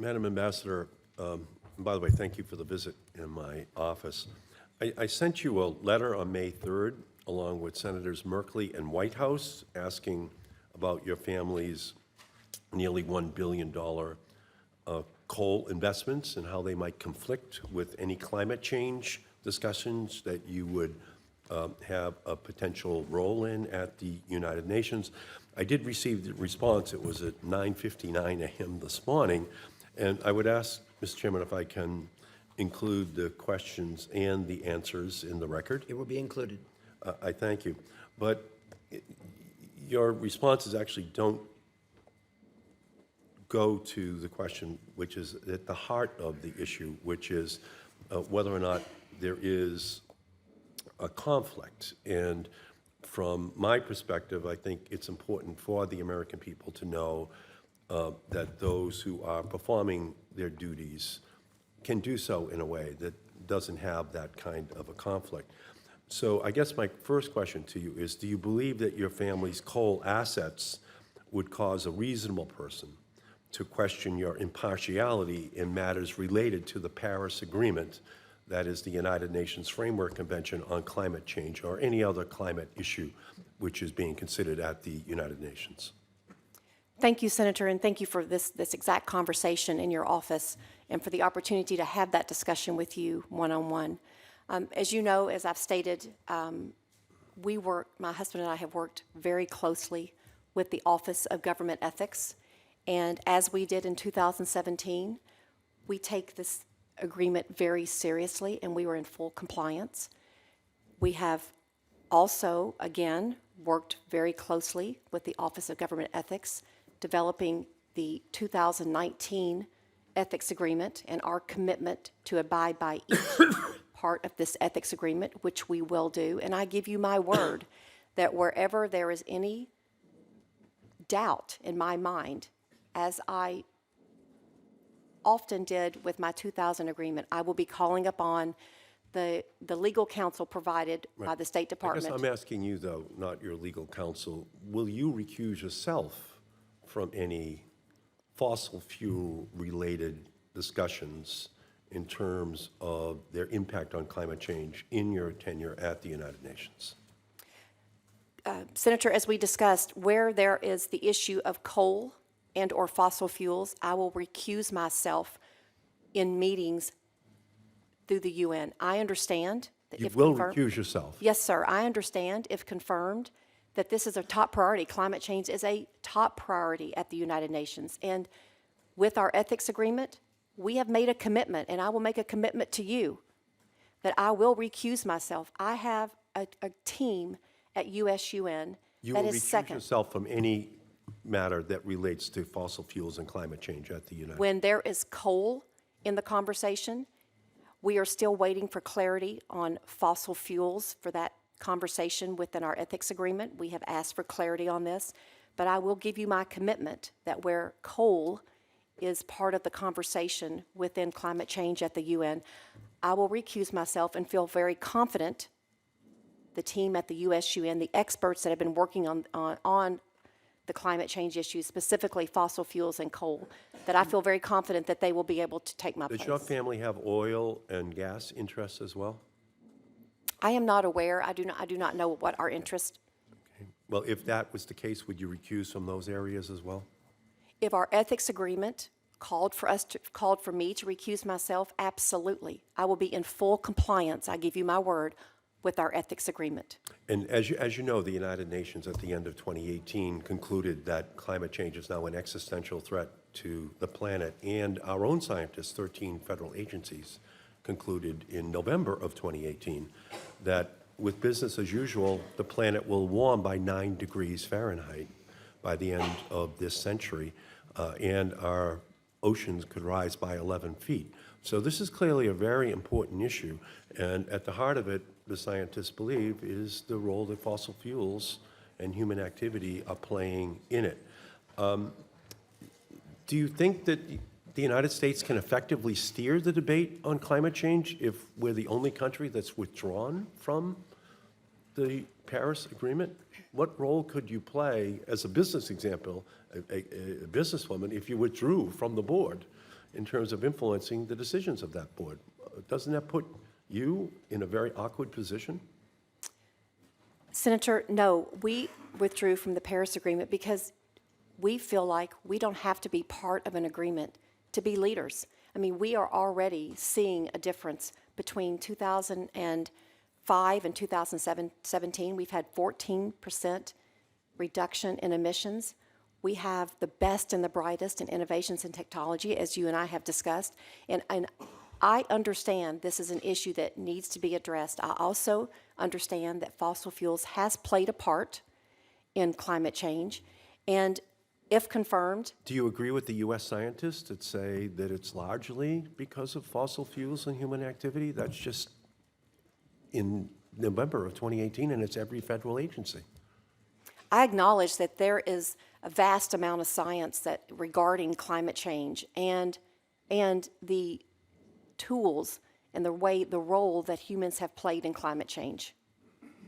Madam Ambassador, by the way, thank you for the visit in my office. I sent you a letter on May 3rd, along with Senators Merkley and Whitehouse, asking about your family's nearly $1 billion coal investments and how they might conflict with any climate change discussions that you would have a potential role in at the United Nations. I did receive the response. It was at 9:59 a.m. this morning. And I would ask, Mr. Chairman, if I can include the questions and the answers in the record. It will be included. I thank you. But your responses actually don't go to the question which is at the heart of the issue, which is whether or not there is a conflict. And from my perspective, I think it's important for the American people to know that those who are performing their duties can do so in a way that doesn't have that kind of a conflict. So I guess my first question to you is, do you believe that your family's coal assets would cause a reasonable person to question your impartiality in matters related to the Paris Agreement, that is the United Nations Framework Convention on Climate Change, or any other climate issue which is being considered at the United Nations? Thank you, Senator, and thank you for this exact conversation in your office and for the opportunity to have that discussion with you one-on-one. As you know, as I've stated, my husband and I have worked very closely with the Office of Government Ethics, and as we did in 2017, we take this agreement very seriously, and we were in full compliance. We have also, again, worked very closely with the Office of Government Ethics, developing the 2019 ethics agreement and our commitment to abide by each part of this ethics agreement, which we will do. And I give you my word that wherever there is any doubt in my mind, as I often did with my 2000 agreement, I will be calling upon the legal counsel provided by the State Department. I guess I'm asking you, though, not your legal counsel, will you recuse yourself from any fossil fuel-related discussions in terms of their impact on climate change in your tenure at the United Nations? Senator, as we discussed, where there is the issue of coal and or fossil fuels, I will recuse myself in meetings through the UN. I understand that You will recuse yourself? Yes, sir. I understand, if confirmed, that this is a top priority. Climate change is a top priority at the United Nations. And with our ethics agreement, we have made a commitment, and I will make a commitment to you that I will recuse myself. I have a team at USUN that is second. You will recuse yourself from any matter that relates to fossil fuels and climate change at the United Nations? When there is coal in the conversation, we are still waiting for clarity on fossil fuels for that conversation within our ethics agreement. We have asked for clarity on this, but I will give you my commitment that where coal is part of the conversation within climate change at the UN, I will recuse myself and feel very confident the team at the USUN, the experts that have been working on the climate change issues, specifically fossil fuels and coal, that I feel very confident that they will be able to take my place. Does your family have oil and gas interests as well? I am not aware. I do not know what our interest. Okay. Well, if that was the case, would you recuse from those areas as well? If our ethics agreement called for me to recuse myself, absolutely. I will be in full compliance, I give you my word, with our ethics agreement. And as you know, the United Nations at the end of 2018 concluded that climate change is now an existential threat to the planet, and our own scientists, 13 federal agencies, concluded in November of 2018 that with business as usual, the planet will warm by 9 degrees Fahrenheit by the end of this century, and our oceans could rise by 11 feet. So this is clearly a very important issue, and at the heart of it, the scientists believe, is the role that fossil fuels and human activity are playing in it. Do you think that the United States can effectively steer the debate on climate change if we're the only country that's withdrawn from the Paris Agreement? What role could you play as a business example, a businesswoman, if you withdrew from the board in terms of influencing the decisions of that board. Doesn't that put you in a very awkward position? Senator, no, we withdrew from the Paris Agreement because we feel like we don't have to be part of an agreement to be leaders. I mean, we are already seeing a difference between 2005 and 2017. We've had 14% reduction in emissions. We have the best and the brightest in innovations in technology, as you and I have discussed. And I understand this is an issue that needs to be addressed. I also understand that fossil fuels has played a part in climate change. And if confirmed, Do you agree with the U.S. scientists that say that it's largely because of fossil fuels and human activity? That's just in November of 2018, and it's every federal agency. I acknowledge that there is a vast amount of science that regarding climate change and the tools and the role that humans have played in climate change.